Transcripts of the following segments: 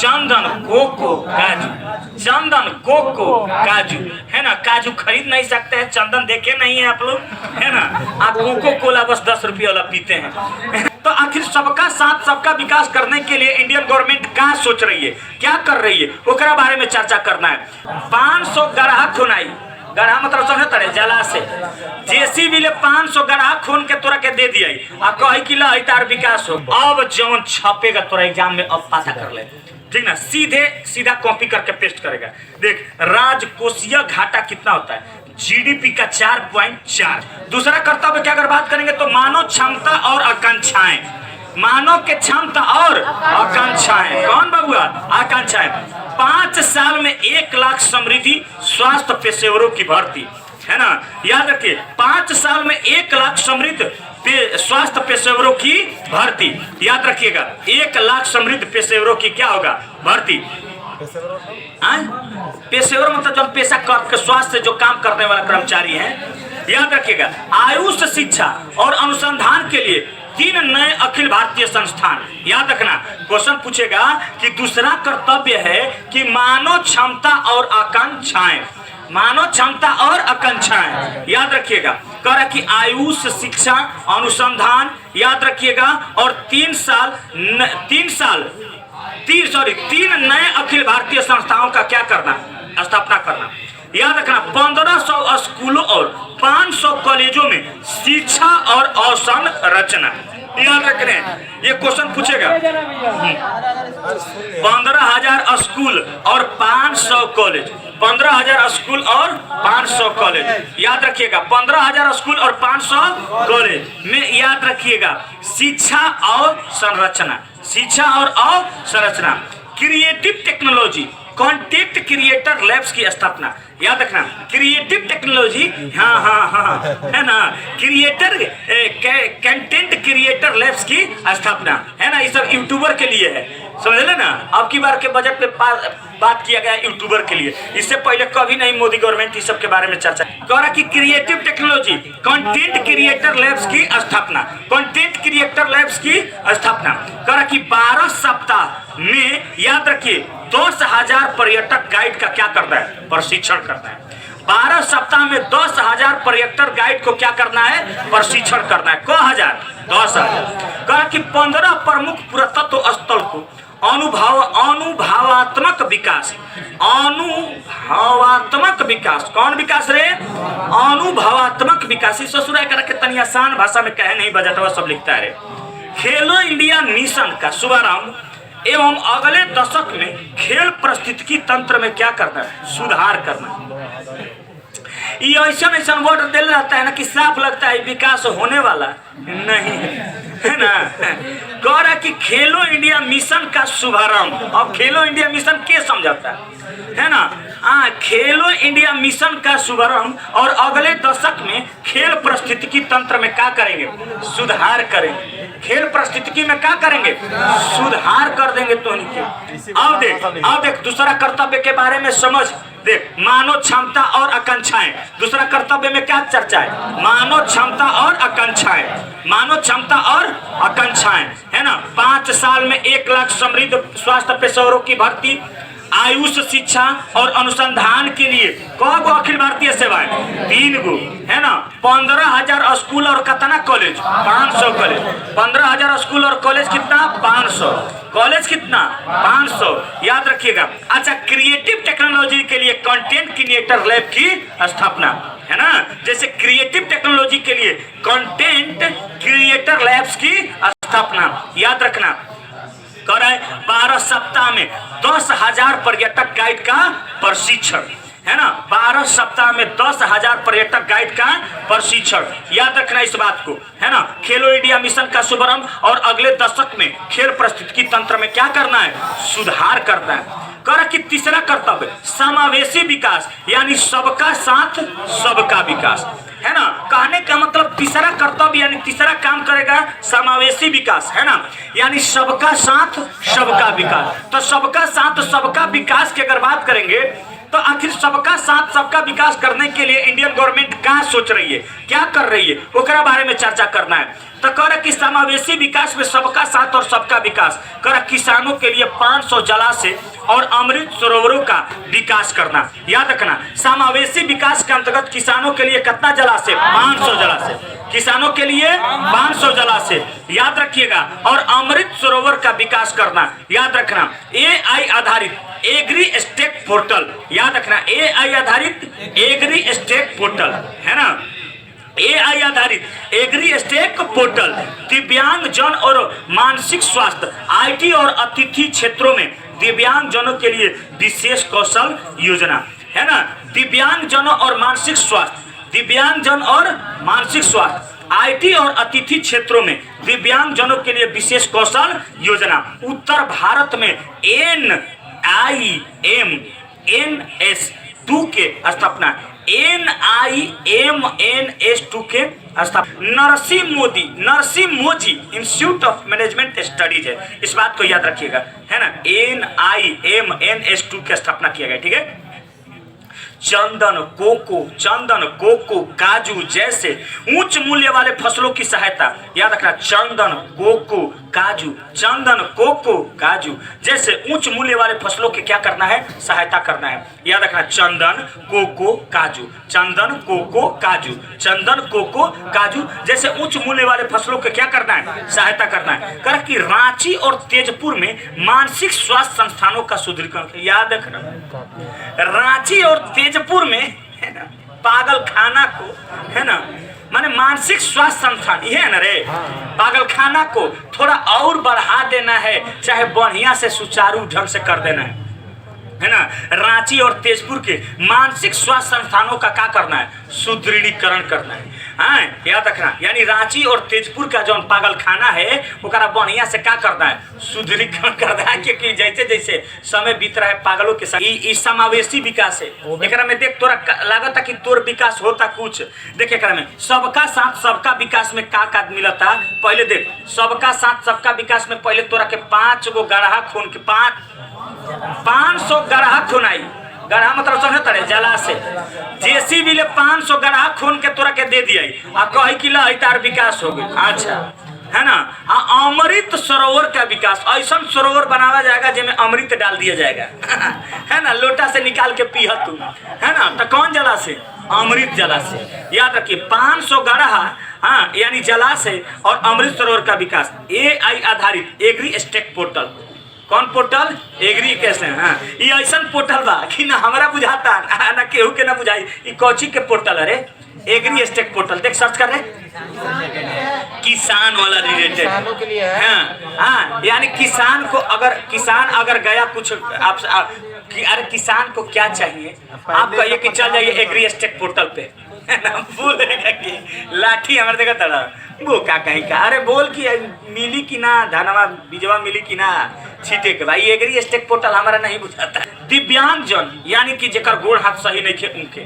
चंदन cocoa काजू, चंदन cocoa काजू, है ना। काजू खरीद नहीं सकते हैं, चंदन देखे नहीं है आप लोग, है ना। आप कोको कोला बस 10 रुपये वाला पीते हैं। तो आखिर सबका साथ सबका विकास करने के लिए इंडियन गवर्नमेंट क्या सोच रही है, क्या कर रही है, ओकरा बारे में चर्चा करना है। 500 गड्ढा खुनाई, गड्ढा मतलब समझे तड़े जला से जेसीबी ले 500 गड्ढा खून के तोरा के दे दिया आ कही कि ला तार विकास हो। अब जौन छपेगा तोरा एग्जाम में अब पता कर ले, ठीक ना। सीधा कॉपी करके पेस्ट करेगा। देख राजकोषीय घाटा कितना होता है, जीडीपी का 4.4। दूसरा कर्तव्य की अगर बात करेंगे तो मानव क्षमता और आकांक्षाएं, मानव के क्षमता और आकांक्षाएं, कौन बबुआ आकांक्षाएं। 5 साल में 1 लाख समृद्धि स्वास्थ्य पेशेवरों की भर्ती, है ना। याद रखिए 5 साल में 1 लाख समृद्ध स्वास्थ्य पेशेवरों की भर्ती, याद रखिएगा 1 लाख समृद्ध पेशेवरों की क्या होगा भर्ती। पेशेवर मतलब जो पेशा कर स्वास्थ्य से जो काम करने वाला कर्मचारी है। याद रखिएगा आयुष शिक्षा और अनुसंधान के लिए 3 नए अखिल भारतीय संस्थान। याद रखना क्वेश्चन पूछेगा कि दूसरा कर्तव्य है कि मानव क्षमता और आकांक्षाएं, मानव क्षमता और आकांक्षाएं, याद रखिएगा करा कि आयुष शिक्षा अनुसंधान, याद रखिएगा और 3 नए अखिल भारतीय संस्थाओं का क्या करना, स्थापना करना। याद रखना 1500 स्कूलों और 500 कॉलेजों में शिक्षा और अवसंरचना। याद रख रहे हैं ये क्वेश्चन पूछेगा। 15,000 स्कूल और 500 कॉलेज, 15,000 स्कूल और 500 कॉलेज, याद रखिएगा 15,000 स्कूल और 500 कॉलेज में, याद रखिएगा शिक्षा और संरचना, शिक्षा और अवसंरचना। Creative technology content creator labs की स्थापना। याद रखना क्रिएटिव टेक्नोलॉजी, हाँ है ना, क्रिएटर कंटेंट क्रिएटर लैब्स की स्थापना, है ना। ये सब यूट्यूबर के लिए है, समझ ले ना। अब की बार के बजट पे बात किया गया यूट्यूबर के लिए, इससे पहले कभी नहीं मोदी गवर्नमेंट इस सब के बारे में चर्चा करा कि creative technology content creator labs की स्थापना, कंटेंट क्रिएटर लैब्स की स्थापना करा कि 12 सप्ताह में, याद रखिए 10,000 पर्यटक गाइड का क्या करना है, प्रशिक्षण करना है। 12 सप्ताह में 10,000 पर्यटक गाइड को क्या करना है, प्रशिक्षण करना है। 10,000 कहा कि 15 प्रमुख पुरातत्व स्थल को अनुभवात्मक विकास, अनुभवात्मक विकास, कौन विकास रे, अनुभवात्मक विकास। ससुराल करके तनी आसान भाषा में कहे नहीं, बजटवा सब लिखता है। खेलो इंडिया मिशन का शुभारंभ एवं अगले दशक में खेल पारिस्थितिकी तंत्र में क्या करना है, सुधार करना। ये ऐसा वर्ड दे रहता है ना कि साफ लगता है विकास होने वाला नहीं है ना। कह रहा कि खेलो इंडिया मिशन का शुभारंभ। अब खेलो इंडिया मिशन के समझाता है ना। खेलो इंडिया मिशन का शुभारंभ और अगले दशक में खेल पारिस्थितिकी तंत्र में क्या करेंगे, सुधार करेंगे। खेल पारिस्थितिकी में क्या करेंगे, सुधार कर देंगे। तो अब देख दूसरा कर्तव्य के बारे में समझ। देख मानव क्षमता और आकांक्षाएं, दूसरा कर्तव्य में क्या चर्चा है, मानव क्षमता और आकांक्षाएं, मानव क्षमता और आकांक्षाएं, है ना। 5 साल में 1 लाख समृद्ध स्वास्थ्य पेशेवरों की भर्ती, आयुष शिक्षा और अनुसंधान के लिए कौ अखिल भारतीय सेवाएं, 3 गो, है ना। 15,000 स्कूल और कितना कॉलेज, 500 कॉलेज। 15,000 स्कूल और कॉलेज कितना, 500 कॉलेज कितना, 500, याद रखिएगा। अच्छा क्रिएटिव टेक्नोलॉजी के लिए कंटेंट क्रिएटर लैब की स्थापना, है ना। जैसे क्रिएटिव टेक्नोलॉजी के लिए कंटेंट क्रिएटर लैब्स की स्थापना, याद रखना। कर 12 सप्ताह में 10,000 पर्यटक गाइड का प्रशिक्षण, है ना। 12 सप्ताह में 10,000 पर्यटक गाइड का प्रशिक्षण, याद रखना इस बात को, है ना। खेलो इंडिया मिशन का शुभारंभ और अगले दशक में खेल पारिस्थितिकी तंत्र में क्या करना है, सुधार करना है। कर कि तीसरा कर्तव्य समावेशी विकास, यानी सबका साथ सबका विकास, है ना। कहने का मतलब तीसरा कर्तव्य यानी तीसरा काम करेगा समावेशी विकास, है ना, यानी सबका साथ सबका विकास। तो सबका साथ सबका विकास की अगर बात करेंगे तो आखिर सबका साथ सबका विकास करने के लिए इंडियन गवर्नमेंट क्या सोच रही है, क्या कर रही है, ओकरा बारे में चर्चा करना है। तो कर कि समावेशी विकास में सबका साथ और सबका विकास कर किसानों के लिए 500 जलाशय और अमृत सरोवरों का विकास करना। याद रखना, समावेशी विकास के अंतर्गत किसानों के लिए कितना जलाशय, 500 जलाशय, किसानों के लिए 500 जलाशय, याद रखिएगा। और अमृत सरोवर का विकास करना, याद रखना। AI आधारित एग्री स्टेक पोर्टल, याद रखना, AI आधारित एग्री स्टेक पोर्टल है ना, AI आधारित एग्री स्टेक पोर्टल। दिव्यांग जन और मानसिक स्वास्थ्य, IT और अतिथि क्षेत्रों में दिव्यांग जनों के लिए विशेष कौशल योजना है ना। दिव्यांग जनों और मानसिक स्वास्थ्य, दिव्यांग जन और मानसिक स्वास्थ्य, IT और अतिथि क्षेत्रों में दिव्यांग जनों के लिए विशेष कौशल योजना। उत्तर भारत में NIMNS2 के स्थापना, NIMNS2 के स्थापना Narsingh Modi institute of management studies है, इस बात को याद रखिएगा है ना। NIMNS2 की स्थापना किया गया, ठीक है। चंदन कोको काजू जैसे उच्च मूल्य वाले फसलों की सहायता, याद रखना, चंदन कोको काजू जैसे उच्च मूल्य वाले फसलों के क्या करना है, सहायता करना है। याद रखना, चंदन कोको काजू जैसे उच्च मूल्य वाले फसलों के क्या करना है, सहायता करना है। कर कि रांची और तेजपुर में मानसिक स्वास्थ्य संस्थानों का सुदृढ़ीकरण, याद रखना, रांची और तेजपुर में है ना पागल खाना को, है ना, माने मानसिक स्वास्थ्य संस्थान, ये है ना रे, पागल खाना को थोड़ा और बढ़ा देना है, चाहे बढ़िया से सुचारू ढंग से कर देना है ना। रांची और तेजपुर के मानसिक स्वास्थ्य संस्थानों का क्या करना है, सुदृढ़ीकरण करना है। हाँ, याद रखना, यानी रांची और तेजपुर का जो पागल खाना है ओकरा बढ़िया से क्या करना है, सुदृढ़ीकरण करना है, क्योंकि जैसे जैसे समय बीत रहा है पागलों के साथ ई समावेशी विकास है। एकरा में देख, तोरा लागत कि तोर विकास होता कुछ, देख एकरा में सबका साथ सबका विकास में का मिलता। पहले देख, सबका साथ सबका विकास में पहले तोरा के 5 गो गढ़ा खून के 500 गढ़ा खुनाई, गढ़ा मतलब समझ तड़े जलाशय, JCB ले 500 गढ़ा खून के तोरा के दे दिया आ कही कि ला तार विकास हो गई। अच्छा है ना। अमृत सरोवर का विकास, ऐसा सरोवर बनावा जाएगा जिसमें अमृत डाल दिया जाएगा है ना, लोटा से निकाल के पीह तू, है ना। तो कौन जलाशय, अमृत जलाशय। याद रखिए 500 गढ़ा, हाँ, यानी जलाशय और अमृत सरोवर का विकास। AI आधारित एग्री स्टेक पोर्टल, कौन पोर्टल, एग्री कैसे, हाँ, ये ऐसा पोर्टल बा कि ना हमारा बुझाता ना केहू के ना बुझाई, ये कौची के पोर्टल, अरे एग्री स्टेक पोर्टल, देख सर्च कर रहे, किसान वाला रिलेटेड, हाँ, यानी किसान को अगर गया कुछ आप अरे किसान को क्या चाहिए, आप कहिए कि चल जाइए एग्री स्टेक पोर्टल पे, बोलेगा कि लाठी हमारे देखा तड़ा वो का कहीं का, अरे बोल कि मिली कि ना धनवा बीजवा मिली कि ना छीटे के, भाई एग्री स्टेक पोर्टल हमारा नहीं बुझाता। दिव्यांग जन यानी कि जेकर गोड़ हाथ सही नहीं खे उनके,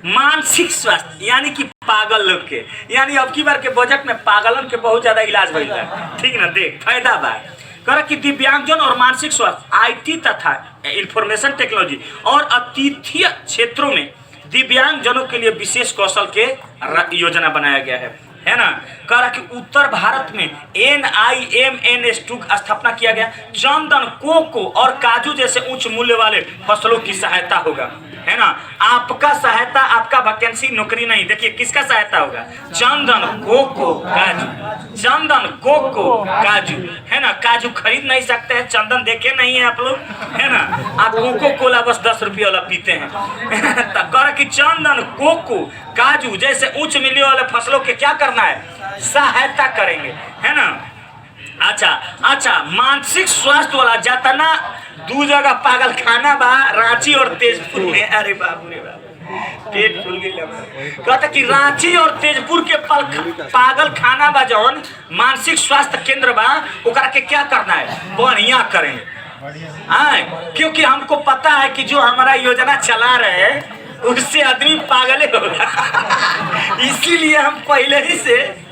मानसिक स्वास्थ्य यानी कि पागल लोग के, यानी अब की बार के बजट में पागलन के बहुत ज्यादा इलाज भइल बा, ठीक ना, देख फायदा बा। कर कि दिव्यांगजन और मानसिक स्वास्थ्य, IT तथा इंफॉर्मेशन टेक्नोलॉजी और अतिथि क्षेत्रों में दिव्यांगजनों के लिए विशेष कौशल के योजना बनाया गया है ना। कह कि उत्तर भारत में NIMNS2 का स्थापना किया गया। चंदन कोको और काजू जैसे उच्च मूल्य वाले फसलों की सहायता होगा, है ना। आपका सहायता, आपका वैकेंसी नौकरी नहीं, देखिए किसका सहायता होगा, चंदन कोको काजू, है ना। काजू खरीद नहीं सकते हैं, चंदन देखे नहीं है आप लोग, है ना। आप कोको कोला बस 10 रुपये वाला पीते हैं तो कह कि चंदन कोको काजू जैसे उच्च मूल्य वाले फसलों के क्या करना है, सहायता करेंगे, है ना। अच्छा, मानसिक स्वास्थ्य वाला जातना 2 जगह पागल खाना बा, रांची और तेजपुर में, अरे बाबू रे बाबू पेट फूल गई। कहता कि रांची और तेजपुर के पागल खाना बा जौन मानसिक स्वास्थ्य केंद्र बा, ओकरा के क्या करना है, बढ़िया करेंगे, हाँ, क्योंकि हमको पता है कि जो हमारा योजना चला रहे हैं उससे आदमी पागले होगा इसीलिए हम पहले ही से,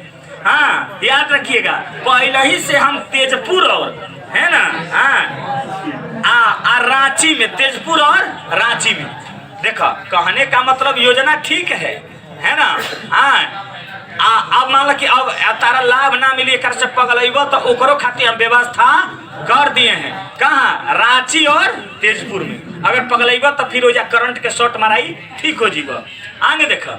हाँ याद रखिएगा, पहले ही से हम तेजपुर और, है ना, हाँ, रांची में, तेजपुर और रांची में। देखो कहने का मतलब योजना ठीक है ना। हाँ अब मान लो कि अब तारा लाभ ना मिली एक से पगलैब तो ओकरो खातिर हम व्यवस्था कर दिए हैं। कहाँ? रांची और तेजपुर में। अगर पगलैब तो फिर हो जा करंट के शॉट माराई ठीक हो जीव। आगे देखो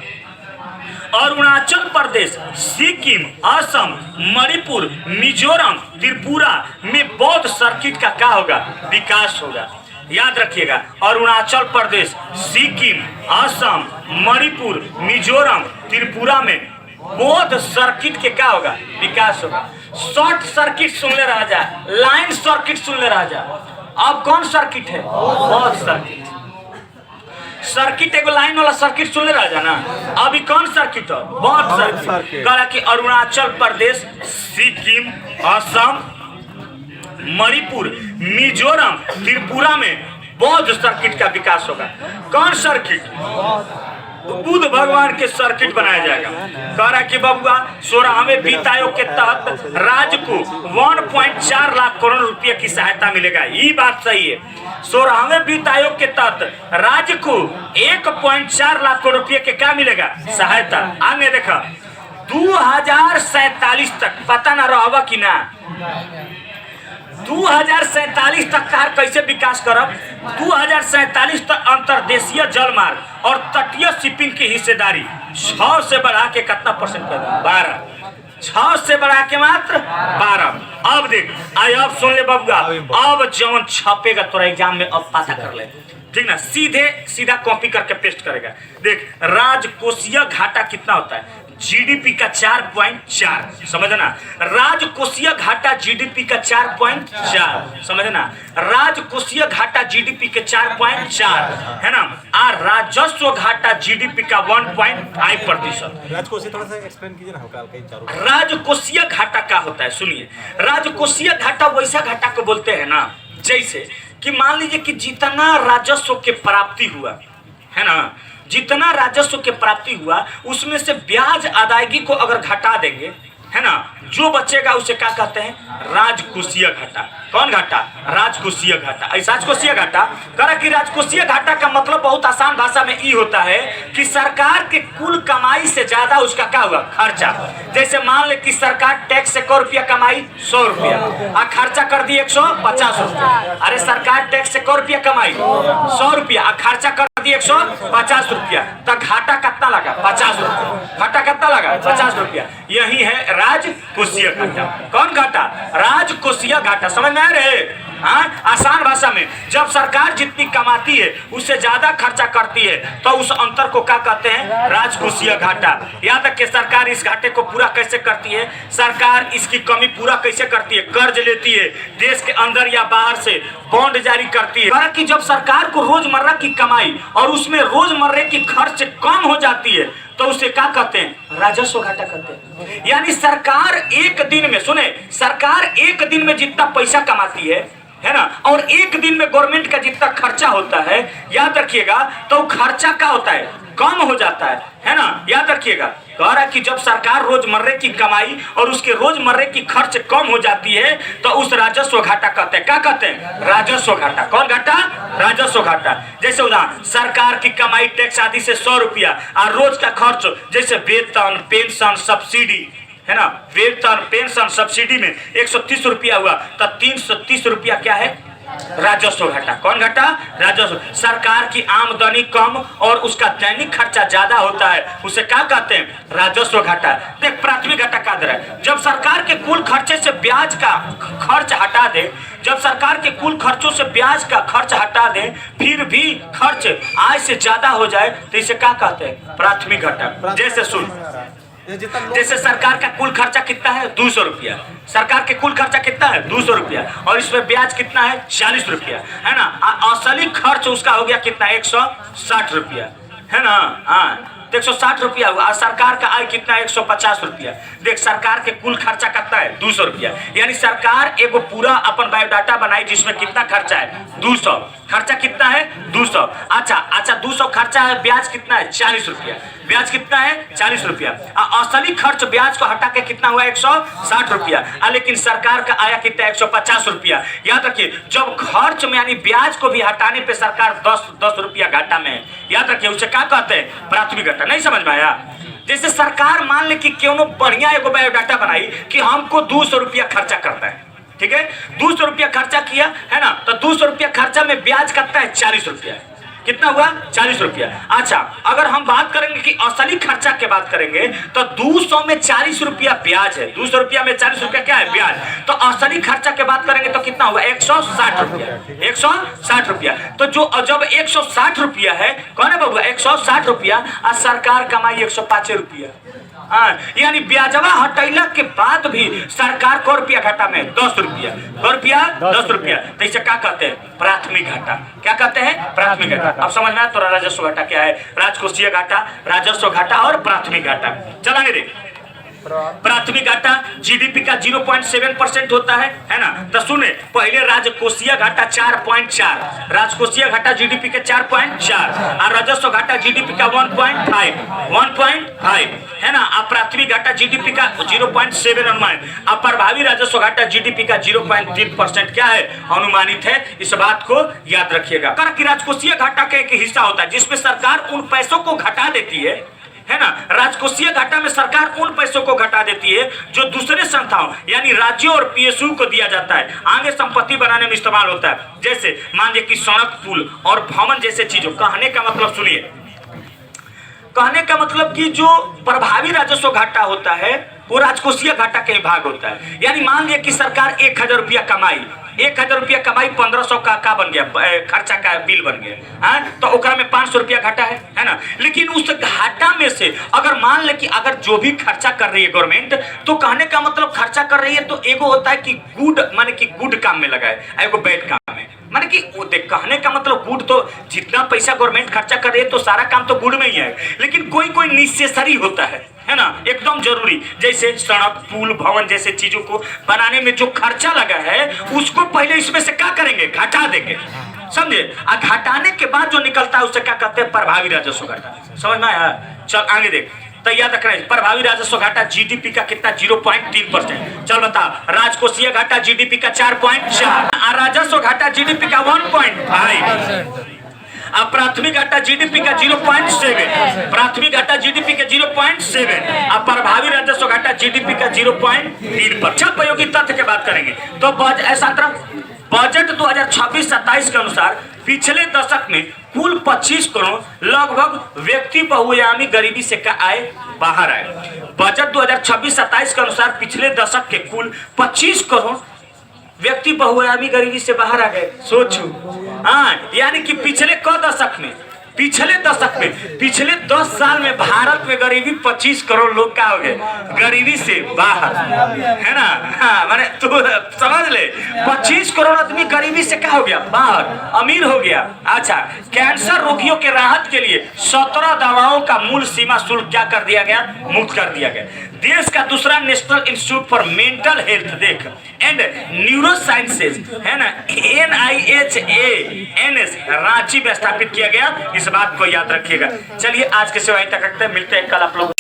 अरुणाचल प्रदेश, सिक्किम, असम, मणिपुर, मिजोरम, त्रिपुरा में बौद्ध सर्किट का क्या होगा? विकास होगा। याद रखिएगा अरुणाचल प्रदेश, सिक्किम, असम, मणिपुर, मिजोरम, त्रिपुरा में बौद्ध सर्किट के क्या होगा? विकास होगा। शॉर्ट सर्किट सुन ले राजा, लाइन सर्किट सुन ले राजा। अब कौन सर्किट है? बौद्ध सर्किट। सर्किट एगो लाइन वाला सर्किट सुन ले राजा ना। अभी कौन सर्किट है? बौद्ध सर्किट। कहा कि अरुणाचल प्रदेश, सिक्किम, असम, मणिपुर, मिजोरम, त्रिपुरा में बौद्ध सर्किट का विकास होगा। कौन सर्किट? बुद्ध भगवान के सर्किट बनाया जाएगा। कह रहा कि बबुआ 16वें वित्त आयोग के तहत राज्य को 1.4 लाख करोड़ रुपए की सहायता मिलेगा। ये बात सही है। 16वें वित्त आयोग के तहत राज्य को 1.4 लाख करोड़ रुपए के क्या मिलेगा? सहायता। आगे देखा 2047 तक पता ना रहा कि ना 2047 तक कार कैसे विकास करब? 2047 तक अंतर्देशीय जलमार्ग और तटीय शिपिंग की हिस्सेदारी 6 से बढ़ा के कितना परसेंट कर? 12। 6 से बढ़ा के मात्र 12। अब देख अब सुन ले बबुआ, अब जौन छपेगा तोरा एग्जाम में अब पता कर ले, ठीक ना। सीधा कॉपी करके पेस्ट करेगा। देख राजकोषीय घाटा कितना होता है? जीडीपी का 4.4, समझना। राजकोषीय घाटा जीडीपी का 4.4, समझना। राजकोषीय घाटा जीडीपी के 4.4 है ना। और राजस्व घाटा जीडीपी का 1.5%। राजकोषीय थोड़ा सा एक्सप्लेन कीजिए ना। राजकोषीय घाटा क्या होता है? सुनिए, राजकोषीय घाटा वैसा घाटा को बोलते हैं ना जैसे कि मान लीजिए कि जितना राजस्व के प्राप्ति हुआ है ना, जितना राजस्व के प्राप्ति हुआ उसमें से ब्याज अदायगी को अगर घटा देंगे है ना, जो बचेगा उसे क्या कहते हैं? राजकोषीय घाटा। कौन घाटा? राजकोषीय घाटा। ऐसा राजकोषीय घाटा करा कि राजकोषीय घाटा का मतलब बहुत आसान भाषा में ये होता है कि सरकार के कुल कमाई से ज्यादा उसका क्या हुआ? खर्चा। जैसे मान ले कि सरकार टैक्स से 100 रुपया कमाई, 100 रुपया और खर्चा कर दी 150 रुपया। अरे सरकार टैक्स से 100 रुपया कमाई, 100 रुपया और खर्चा कर दी 150 रुपया, तो घाटा कितना लगा? 50 रुपया। घाटा कितना लगा? 50 रुपया। यही है राजकोषीय घाटा। कौन घाटा? राजकोषीय घाटा। समझ में आ रहे? हाँ, आसान भाषा में जब सरकार जितनी कमाती है उससे ज्यादा खर्चा करती है तो उस अंतर को क्या कहते हैं? राजकोषीय घाटा। याद तक कि सरकार इस घाटे को पूरा कैसे करती है? सरकार इसकी कमी पूरा कैसे करती है? कर्ज लेती है, देश के अंदर या बाहर से बॉन्ड जारी करती है। कारण कि जब सरकार को रोजमर्रा की कमाई और उसमें रोजमर्रा की खर्च कम हो जाती है तो उसे क्या कहते हैं? राजस्व घाटा कहते हैं। यानी सरकार एक दिन में, सुने, सरकार एक दिन में जितना पैसा कमाती है ना, और एक दिन में गवर्नमेंट का जितना खर्चा होता है, याद रखिएगा, तो खर्चा क्या होता है? कम हो जाता है ना। याद रखिएगा कह रहा कि जब सरकार रोजमर्रे की कमाई और उसके रोजमर्रे की खर्च कम हो जाती है तो उस राजस्व घाटा कहते हैं। क्या कहते हैं? राजस्व घाटा। कौन घाटा? राजस्व घाटा। जैसे उदाहरण, सरकार की कमाई टैक्स आदि से 100 रुपया और रोज का खर्च जैसे वेतन, पेंशन, सब्सिडी है ना, वेतन, पेंशन, सब्सिडी में 130 रुपया हुआ तो 330 रुपया क्या है? राजस्व घाटा। कौन घाटा? राजस्व। सरकार की आमदनी कम और उसका दैनिक खर्चा ज्यादा होता है, उसे क्या कहते हैं? राजस्व घाटा। देख प्राथमिक घाटा का दर है जब सरकार के कुल खर्चे से ब्याज का खर्च हटा दे, जब सरकार के कुल खर्चों से ब्याज का खर्च हटा दे फिर भी खर्च आय से ज्यादा हो जाए तो इसे क्या कहते हैं? प्राथमिक घाटा। जैसे सुन, जैसे सरकार का कुल खर्चा कितना है? 200 रुपया। सरकार के कुल खर्चा कितना है? 200 रुपया और इसमें ब्याज कितना है? 40 रुपया, है ना। असली खर्च उसका हो गया कितना? 160 रुपया, है ना। हाँ, 160 रुपया हुआ। सरकार का आय कितना है? 150 रुपया। देख सरकार के कुल खर्चा कितना है? 200 रुपया। यानी सरकार एगो पूरा अपन बायोडाटा बनाई जिसमें कितना खर्चा है? 200। खर्चा कितना है 200। अच्छा 200 खर्चा है, ब्याज कितना है 40 रुपया। ब्याज कितना है 40 रुपया। असली खर्च ब्याज को हटा के कितना हुआ 160 रुपया। लेकिन सरकार का आया कितना 150 रुपया। याद रखिए, जब खर्च में यानी ब्याज को भी हटाने पे सरकार 10 रुपया घाटा में है। याद रखिए, उसे क्या कहते हैं प्राथमिक घाटा। नहीं समझ में आया? जैसे सरकार मान ले कि क्यों बढ़िया एगो बायोडाटा बनाई कि हमको 200 रुपया खर्चा करता है, ठीक है, 200 रुपया खर्चा किया है ना, तो 200 रुपया खर्चा में ब्याज कितना है 40 रुपया। कितना हुआ 40 रुपया। अच्छा, अगर हम बात करेंगे कि असली खर्चा की बात करेंगे तो 200 में 40 रुपया ब्याज है। 200 रुपया में 40 रुपया क्या है ब्याज। तो असली खर्चा की बात करेंगे तो कितना हुआ 160 रुपया। 160 रुपया। तो जो जब 160 रुपया है, कौन है बाबू 160 रुपया, और सरकार कमाई 105 रुपया। यानी ब्याजवा हटैला के बाद भी सरकार को रुपया घाटा में 10 रुपया। 10 रुपया। तो इसे क्या कहते हैं प्राथमिक घाटा। क्या कहते हैं प्राथमिक घाटा। अब समझ में आया तो राजस्व घाटा क्या है, राजकोषीय घाटा, राजस्व घाटा और प्राथमिक घाटा। चलाने दे। प्राथमिक घाटा जीडीपी का 0.7% होता है ना। तो सुने, पहले राजकोषीय घाटा 4.4, राजकोषीय घाटा जीडीपी के 4.4 और राजस्व घाटा जीडीपी का 1.5 है ना। और प्राथमिक घाटा जीडीपी का 0.7 अनुमानित, और प्रभावी राजस्व घाटा जीडीपी का 0.3% क्या है अनुमानित है। इस बात को याद रखिएगा। कि राजकोषीय घाटा का एक हिस्सा होता है जिसमें सरकार उन पैसों को घटा देती है ना। राजकोषीय घाटा में सरकार उन पैसों को घटा देती है जो दूसरे संस्थाओं यानी राज्यों और पीएसयू को दिया जाता है, आगे संपत्ति बनाने में इस्तेमाल होता है। जैसे मान लीजिए कि सड़क, पुल और भवन जैसे चीजों। कहने का मतलब सुनिए, कहने का मतलब कि जो प्रभावी राजस्व घाटा होता है वो राजकोषीय घाटा के भाग होता है। यानी मान लिया कि सरकार 1000 रुपया कमाई, 1000 रुपया कमाई 1500 का बन गया खर्चा का बिल बन गया है, तो ओकरा में 500 रुपया घाटा है ना। लेकिन उस घाटा में से अगर मान ले कि अगर जो भी खर्चा कर रही है गवर्नमेंट, तो कहने का मतलब खर्चा कर रही है तो एगो होता है कि गुड, माने कि गुड काम में लगाए, एगो बैड काम में, माने कि वो देख, कहने का मतलब गुड तो जितना पैसा गवर्नमेंट खर्चा कर रही है तो सारा काम तो गुड में ही है। लेकिन कोई नेसेसरी होता है ना, एकदम जरूरी, जैसे सड़क, पुल, भवन जैसे चीजों को बनाने में जो खर्चा लगा है उसको पहले इसमें से क्या करेंगे घटा देंगे, समझे। और घटाने के बाद जो निकलता है उसे क्या कहते हैं प्रभावी राजस्व घाटा। समझ में आया? चल आगे देख। तो याद रखना है प्रभावी राजस्व घाटा जीडीपी का कितना 0.3%। चल बता, राजकोषीय घाटा जीडीपी का 4.4 और राजस्व घाटा जीडीपी का 1.5। अब प्राथमिक घाटा जीडीपी का 0.7, प्राथमिक घाटा जीडीपी का 0.7 और प्रभावी राजस्व घाटा जीडीपी का 0.3%। छह उपयोगी तथ्य की बात करेंगे तो बजट 2026-27 के अनुसार पिछले दशक में कुल 25 करोड़ लगभग व्यक्ति बहुआयामी गरीबी से का आए बाहर आए। बजट 2026-27 के अनुसार पिछले दशक के कुल 25 करोड़ व्यक्ति बहुआयामी गरीबी से बाहर आ गए। सोचो, यानी कि पिछले पिछले 10 साल में भारत में गरीबी 25 करोड़ लोग का हो गए गरीबी से बाहर, है ना। माने तू समझ ले, 25 करोड़ आदमी गरीबी से क्या हो गया बाहर, अमीर हो गया। अच्छा, कैंसर रोगियों के राहत के लिए 17 दवाओं का मूल सीमा शुल्क क्या कर दिया गया, मुक्त कर दिया गया। देश का दूसरा national institute for mental health देख एंड न्यूरो साइंसेज है ना, NIHANS रांची में स्थापित किया गया। इस बात को याद रखिएगा। चलिए आज के सेवा तक रखते हैं, मिलते हैं कल आप लोग।